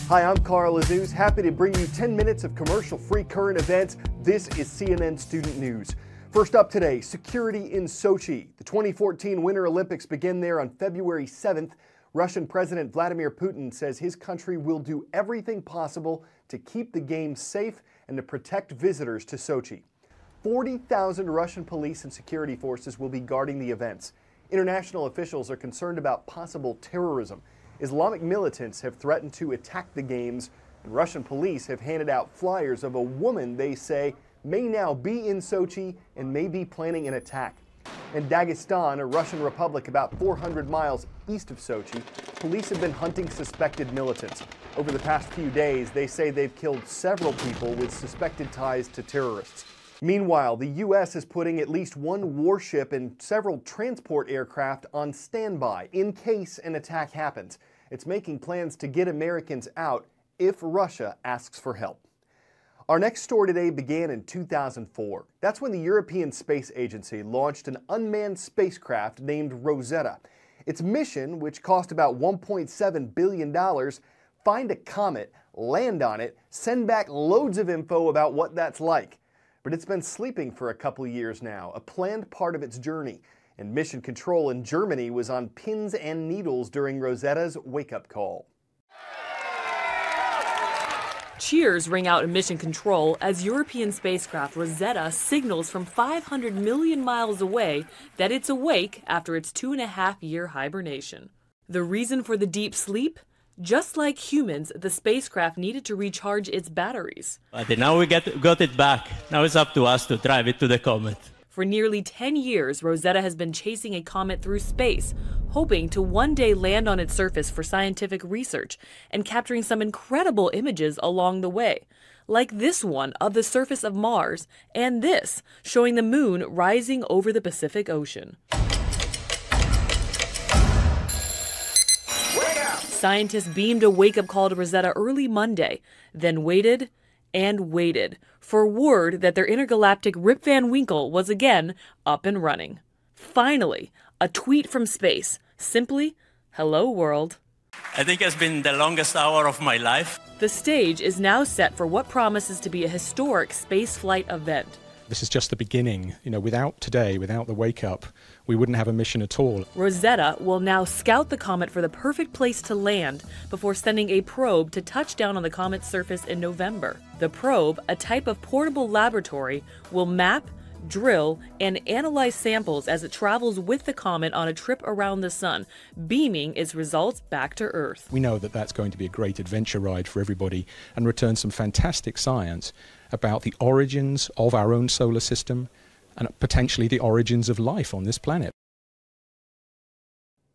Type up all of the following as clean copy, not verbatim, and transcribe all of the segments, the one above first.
Hi, I'm Carl Azuz, happy to bring you 10 minutes of commercial-free current events. This is CNN Student News. First up today, security in Sochi. The 2014 Winter Olympics begin there on February 7th. Russian President Vladimir Putin says his country will do everything possible to keep the games safe and to protect visitors to Sochi. 40,000 Russian police and security forces will be guarding the events. International officials are concerned about possible terrorism. Islamic militants have threatened to attack the games, and Russian police have handed out flyers of a woman they say may now be in Sochi and may be planning an attack. In Dagestan, a Russian republic about 400 miles east of Sochi, police have been hunting suspected militants. Over the past few days, they say they've killed several people with suspected ties to terrorists. Meanwhile, the U.S. is putting at least one warship and several transport aircraft on standby in case an attack happens. It's making plans to get Americans out if Russia asks for help. Our next story today began in 2004. That's when the European Space Agency launched an unmanned spacecraft named Rosetta. Its mission, which cost about $1.7 billion, find a comet, land on it, send back loads of info about what that's like. But it's been sleeping for a couple years now, a planned part of its journey. And mission control in Germany was on pins and needles during Rosetta's wake-up call. Cheers ring out in mission control as European spacecraft Rosetta signals from 500 million miles away that it's awake after its 2.5-year hibernation. The reason for the deep sleep? Just like humans, the spacecraft needed to recharge its batteries. Now we got it back. Now it's up to us to drive it to the comet. For nearly 10 years, Rosetta has been chasing a comet through space, hoping to one day land on its surface for scientific research and capturing some incredible images along the way, like this one of the surface of Mars and this showing the moon rising over the Pacific Ocean. Scientists beamed a wake-up call to Rosetta early Monday, then waited and waited for word that their intergalactic Rip Van Winkle was again up and running. Finally, a tweet from space. Simply, hello world. I think it's been the longest hour of my life. The stage is now set for what promises to be a historic spaceflight event. This is just the beginning. Without today, without the wake-up, we wouldn't have a mission at all. Rosetta will now scout the comet for the perfect place to land before sending a probe to touch down on the comet's surface in November. The probe, a type of portable laboratory, will map, drill, and analyze samples as it travels with the comet on a trip around the sun, beaming its results back to Earth. We know that that's going to be a great adventure ride for everybody and return some fantastic science about the origins of our own solar system and potentially the origins of life on this planet.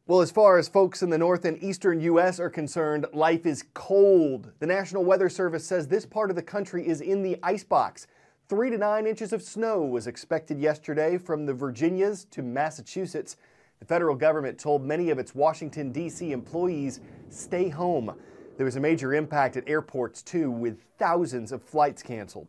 Well, as far as folks in the north and eastern U.S. are concerned, life is cold. The National Weather Service says this part of the country is in the icebox. 3 to 9 inches of snow was expected yesterday from the Virginias to Massachusetts. The federal government told many of its Washington, D.C. employees stay home. There was a major impact at airports, too, with thousands of flights canceled.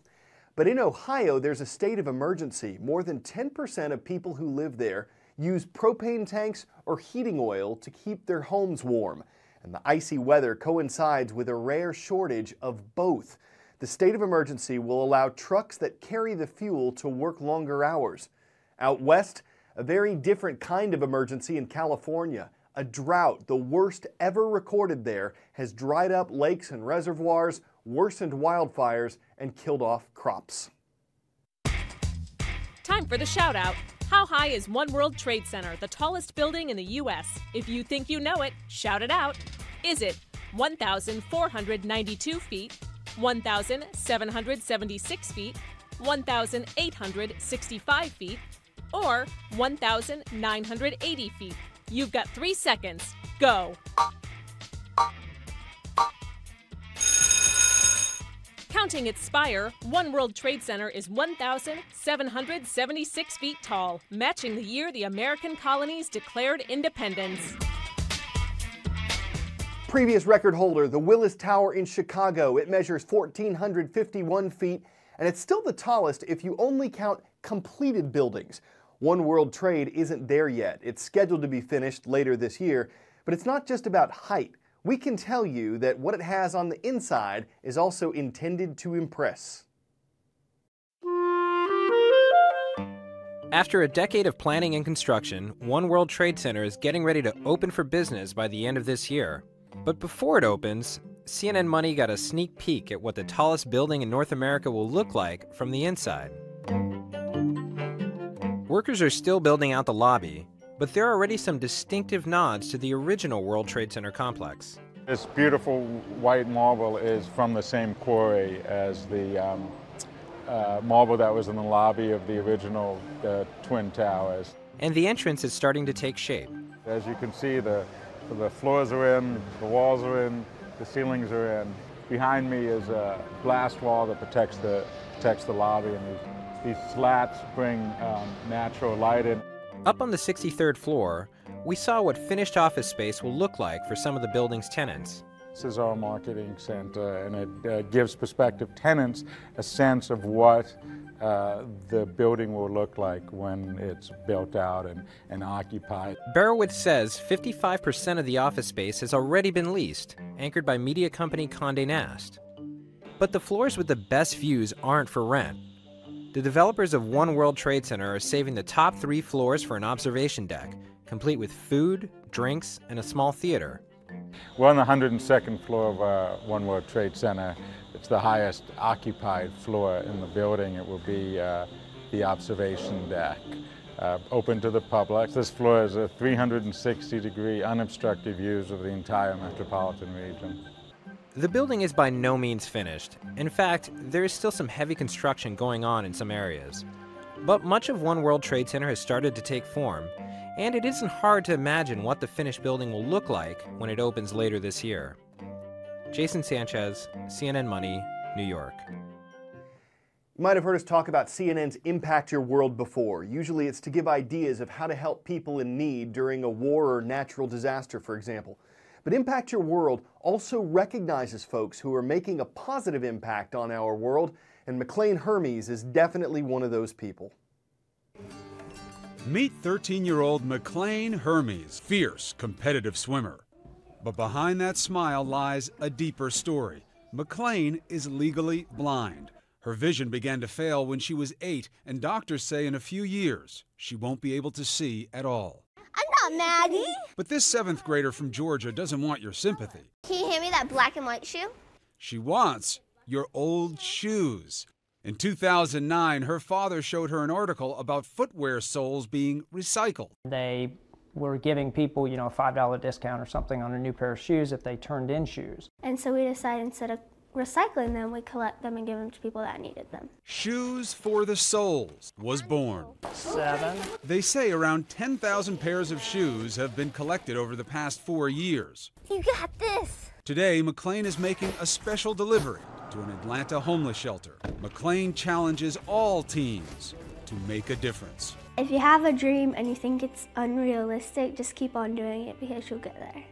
But in Ohio, there's a state of emergency. More than 10% of people who live there use propane tanks or heating oil to keep their homes warm. And the icy weather coincides with a rare shortage of both. The state of emergency will allow trucks that carry the fuel to work longer hours. Out west, a very different kind of emergency in California. A drought, the worst ever recorded there, has dried up lakes and reservoirs, worsened wildfires, and killed off crops. Time for the shout out. How high is One World Trade Center, the tallest building in the U.S.? If you think you know it, shout it out. Is it 1,492 feet, 1,776 feet, 1,865 feet, or 1,980 feet? You've got 3 seconds. Go. Counting its spire, One World Trade Center is 1,776 feet tall, matching the year the American colonies declared independence. Previous record holder, the Willis Tower in Chicago. It measures 1,451 feet, and it's still the tallest if you only count completed buildings. One World Trade isn't there yet. It's scheduled to be finished later this year, but it's not just about height. we can tell you that what it has on the inside is also intended to impress. After a decade of planning and construction, One World Trade Center is getting ready to open for business by the end of this year. But before it opens, CNN Money got a sneak peek at what the tallest building in North America will look like from the inside. Workers are still building out the lobby, but there are already some distinctive nods to the original World Trade Center complex. This beautiful white marble is from the same quarry as the marble that was in the lobby of the original Twin Towers. And the entrance is starting to take shape. As you can see, the floors are in, the walls are in, the ceilings are in. Behind me is a blast wall that protects the lobby, and these slats bring natural light in. Up on the 63rd floor, we saw what finished office space will look like for some of the building's tenants. This is our marketing center, and it gives prospective tenants a sense of what the building will look like when it's built out and occupied. Barowitz says 55% of the office space has already been leased, anchored by media company Condé Nast. But the floors with the best views aren't for rent. The developers of One World Trade Center are saving the top 3 floors for an observation deck, complete with food, drinks, and a small theater. We're on the 102nd floor of One World Trade Center. It's the highest occupied floor in the building. It will be the observation deck, open to the public. This floor is a 360-degree unobstructed views of the entire metropolitan region. The building is by no means finished. In fact, there is still some heavy construction going on in some areas. But much of One World Trade Center has started to take form, and it isn't hard to imagine what the finished building will look like when it opens later this year. Jason Sanchez, CNN Money, New York. You might have heard us talk about CNN's Impact Your World before. Usually it's to give ideas of how to help people in need during a war or natural disaster, for example. But Impact Your World also recognizes folks who are making a positive impact on our world, and McLean Hermes is definitely one of those people. Meet 13-year-old McLean Hermes, fierce, competitive swimmer. But behind that smile lies a deeper story. McLean is legally blind. Her vision began to fail when she was 8, and doctors say in a few years she won't be able to see at all. I'm not Maggie. But this 7th grader from Georgia doesn't want your sympathy. Can you hand me that black and white shoe? She wants your old shoes. In 2009, her father showed her an article about footwear soles being recycled. They were giving people, a $5 discount or something on a new pair of shoes if they turned in shoes. And so we decided instead of recycling them, we collect them and give them to people that needed them. Shoes for the Souls was born. 7. They say around 10,000 pairs of shoes have been collected over the past 4 years. You got this. Today, McLean is making a special delivery to an Atlanta homeless shelter. McLean challenges all teens to make a difference. If you have a dream and you think it's unrealistic, just keep on doing it because you'll get there.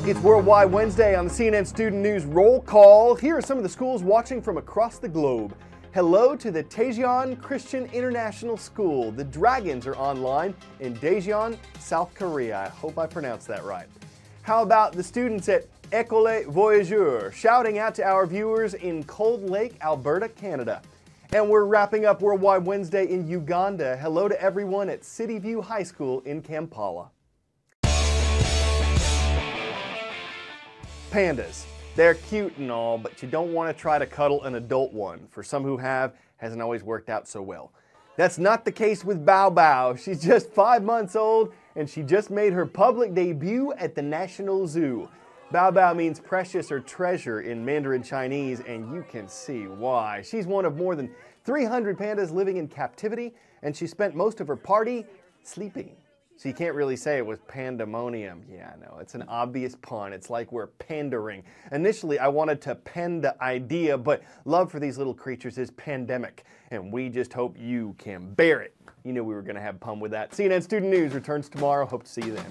It's Worldwide Wednesday on the CNN Student News Roll Call. Here are some of the schools watching from across the globe. Hello to the Daejeon Christian International School. The Dragons are online in Daejeon, South Korea. I hope I pronounced that right. How about the students at École Voyageur, shouting out to our viewers in Cold Lake, Alberta, Canada. And we're wrapping up Worldwide Wednesday in Uganda. Hello to everyone at City View High School in Kampala. Pandas. They're cute and all, but you don't want to try to cuddle an adult one. For some who have, hasn't always worked out so well. That's not the case with Bao Bao. She's just 5 months old, and she just made her public debut at the National Zoo. Bao Bao means precious or treasure in Mandarin Chinese, and you can see why. She's one of more than 300 pandas living in captivity, and she spent most of her party sleeping. So you can't really say it was pandemonium. Yeah, no, it's an obvious pun. It's like we're pandering. Initially, I wanted to pen the idea, but love for these little creatures is pandemic, and we just hope you can bear it. You knew we were going to have pun with that. CNN Student News returns tomorrow. Hope to see you then.